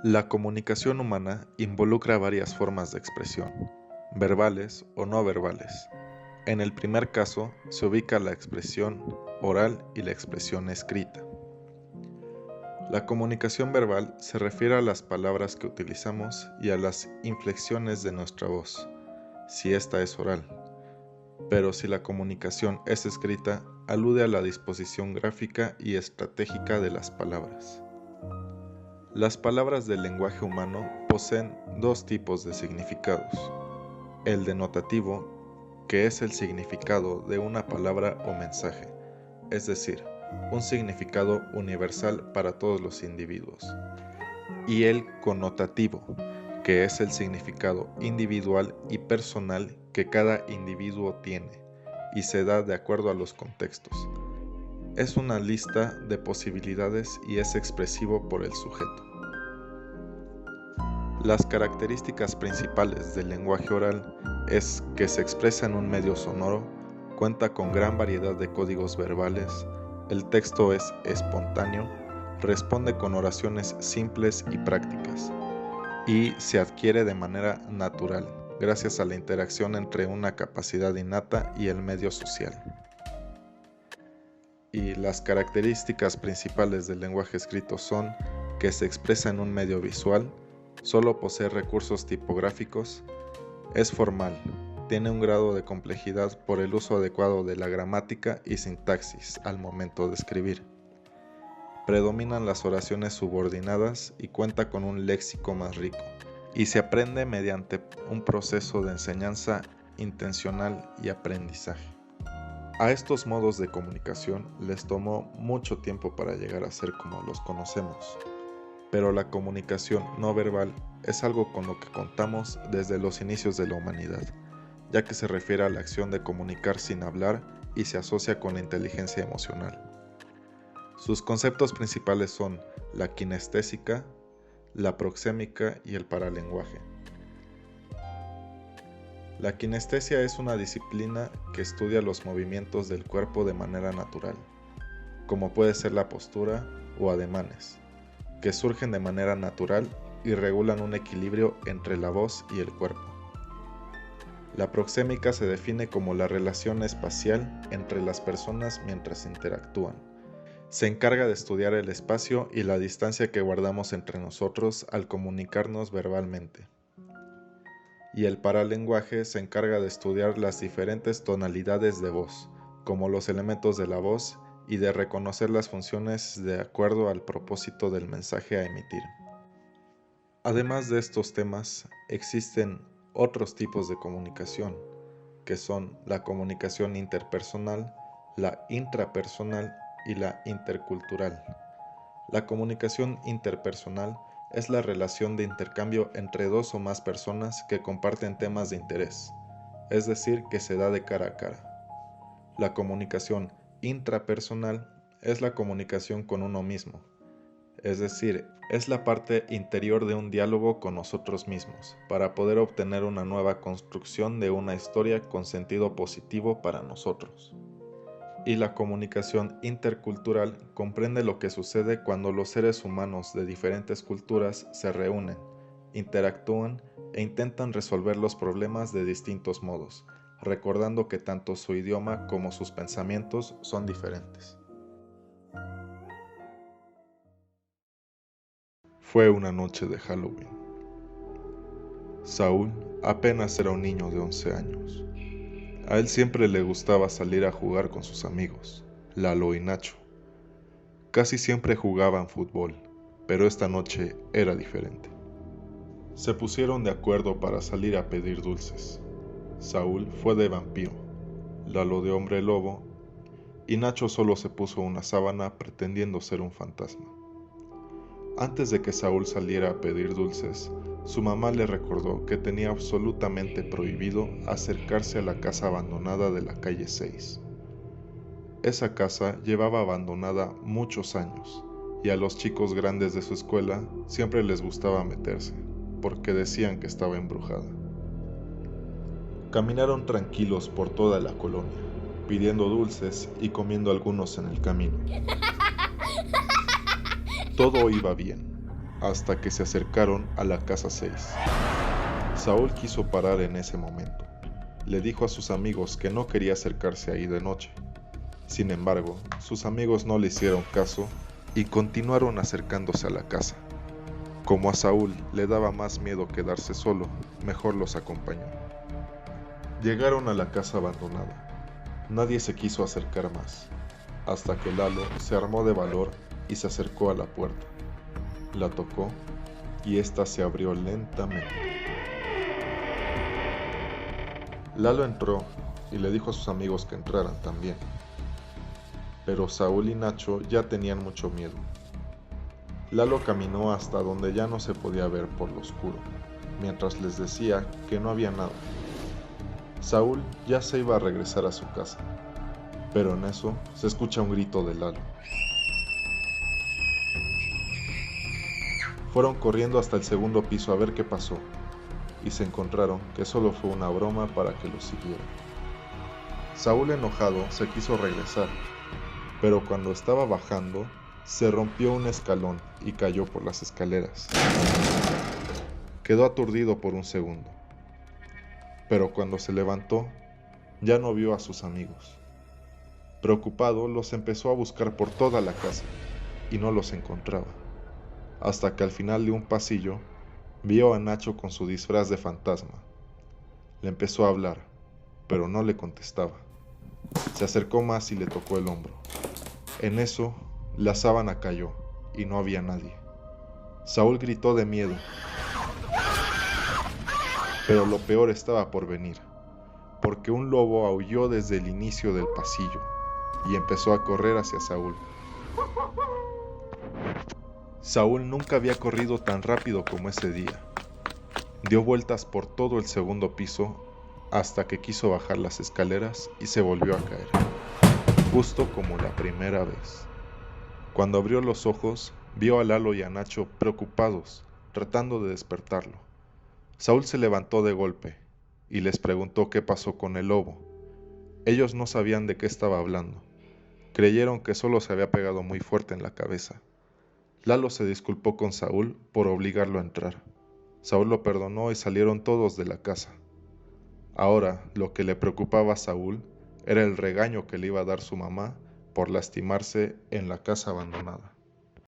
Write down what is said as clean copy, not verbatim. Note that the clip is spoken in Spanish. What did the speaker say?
La comunicación humana involucra varias formas de expresión, verbales o no verbales. En el primer caso se ubica la expresión oral y la expresión escrita. La comunicación verbal se refiere a las palabras que utilizamos y a las inflexiones de nuestra voz, si esta es oral. Pero si la comunicación es escrita, alude a la disposición gráfica y estratégica de las palabras. Las palabras del lenguaje humano poseen dos tipos de significados. El denotativo, que es el significado de una palabra o mensaje, es decir, un significado universal para todos los individuos. Y el connotativo, que es el significado individual y personal que cada individuo tiene y se da de acuerdo a los contextos. Es una lista de posibilidades y es expresivo por el sujeto. Las características principales del lenguaje oral es que se expresa en un medio sonoro, cuenta con gran variedad de códigos verbales, el texto es espontáneo, responde con oraciones simples y prácticas, y se adquiere de manera natural, gracias a la interacción entre una capacidad innata y el medio social. Y las características principales del lenguaje escrito son que se expresa en un medio visual, solo posee recursos tipográficos, es formal, tiene un grado de complejidad por el uso adecuado de la gramática y sintaxis al momento de escribir. Predominan las oraciones subordinadas y cuenta con un léxico más rico, y se aprende mediante un proceso de enseñanza intencional y aprendizaje. A estos modos de comunicación les tomó mucho tiempo para llegar a ser como los conocemos, pero la comunicación no verbal es algo con lo que contamos desde los inicios de la humanidad, ya que se refiere a la acción de comunicar sin hablar y se asocia con la inteligencia emocional. Sus conceptos principales son la kinestésica, la proxémica y el paralenguaje. La kinestesia es una disciplina que estudia los movimientos del cuerpo de manera natural, como puede ser la postura o ademanes, que surgen de manera natural y regulan un equilibrio entre la voz y el cuerpo. La proxémica se define como la relación espacial entre las personas mientras interactúan. Se encarga de estudiar el espacio y la distancia que guardamos entre nosotros al comunicarnos verbalmente. Y el paralenguaje se encarga de estudiar las diferentes tonalidades de voz, como los elementos de la voz, y de reconocer las funciones de acuerdo al propósito del mensaje a emitir. Además de estos temas, existen otros tipos de comunicación, que son la comunicación interpersonal, la intrapersonal y la intercultural. La comunicación interpersonal es la relación de intercambio entre dos o más personas que comparten temas de interés, es decir, que se da de cara a cara. La comunicación intrapersonal es la comunicación con uno mismo, es decir, es la parte interior de un diálogo con nosotros mismos, para poder obtener una nueva construcción de una historia con sentido positivo para nosotros. Y la comunicación intercultural comprende lo que sucede cuando los seres humanos de diferentes culturas se reúnen, interactúan e intentan resolver los problemas de distintos modos, recordando que tanto su idioma como sus pensamientos son diferentes. Fue una noche de Halloween. Saúl apenas era un niño de 11 años. A él siempre le gustaba salir a jugar con sus amigos, Lalo y Nacho. Casi siempre jugaban fútbol, pero esta noche era diferente. Se pusieron de acuerdo para salir a pedir dulces. Saúl fue de vampiro, Lalo de hombre lobo, y Nacho solo se puso una sábana pretendiendo ser un fantasma. Antes de que Saúl saliera a pedir dulces, su mamá le recordó que tenía absolutamente prohibido acercarse a la casa abandonada de la calle 6. Esa casa llevaba abandonada muchos años, y a los chicos grandes de su escuela siempre les gustaba meterse, porque decían que estaba embrujada. Caminaron tranquilos por toda la colonia, pidiendo dulces y comiendo algunos en el camino. Todo iba bien, hasta que se acercaron a la casa 6. Saúl quiso parar en ese momento. Le dijo a sus amigos que no quería acercarse ahí de noche. Sin embargo, sus amigos no le hicieron caso y continuaron acercándose a la casa. Como a Saúl le daba más miedo quedarse solo, mejor los acompañó. Llegaron a la casa abandonada. Nadie se quiso acercar más, hasta que Lalo se armó de valor y se acercó a la puerta. La tocó y ésta se abrió lentamente. Lalo entró y le dijo a sus amigos que entraran también. Pero Saúl y Nacho ya tenían mucho miedo. Lalo caminó hasta donde ya no se podía ver por lo oscuro, mientras les decía que no había nada. Saúl ya se iba a regresar a su casa, pero en eso se escucha un grito de Lalo. Fueron corriendo hasta el segundo piso a ver qué pasó, y se encontraron que solo fue una broma para que los siguieran. Saúl, enojado, se quiso regresar, pero cuando estaba bajando, se rompió un escalón y cayó por las escaleras. Quedó aturdido por un segundo, pero cuando se levantó, ya no vio a sus amigos. Preocupado, los empezó a buscar por toda la casa y no los encontraba, hasta que al final de un pasillo vio a Nacho con su disfraz de fantasma. Le empezó a hablar, pero no le contestaba. Se acercó más y le tocó el hombro. En eso, la sábana cayó y no había nadie. Saúl gritó de miedo, pero lo peor estaba por venir, porque un lobo aulló desde el inicio del pasillo y empezó a correr hacia Saúl. Saúl nunca había corrido tan rápido como ese día. Dio vueltas por todo el segundo piso hasta que quiso bajar las escaleras y se volvió a caer, justo como la primera vez. Cuando abrió los ojos, vio a Lalo y a Nacho preocupados, tratando de despertarlo. Saúl se levantó de golpe y les preguntó qué pasó con el lobo. Ellos no sabían de qué estaba hablando. Creyeron que solo se había pegado muy fuerte en la cabeza. Lalo se disculpó con Saúl por obligarlo a entrar. Saúl lo perdonó y salieron todos de la casa. Ahora, lo que le preocupaba a Saúl era el regaño que le iba a dar su mamá por lastimarse en la casa abandonada.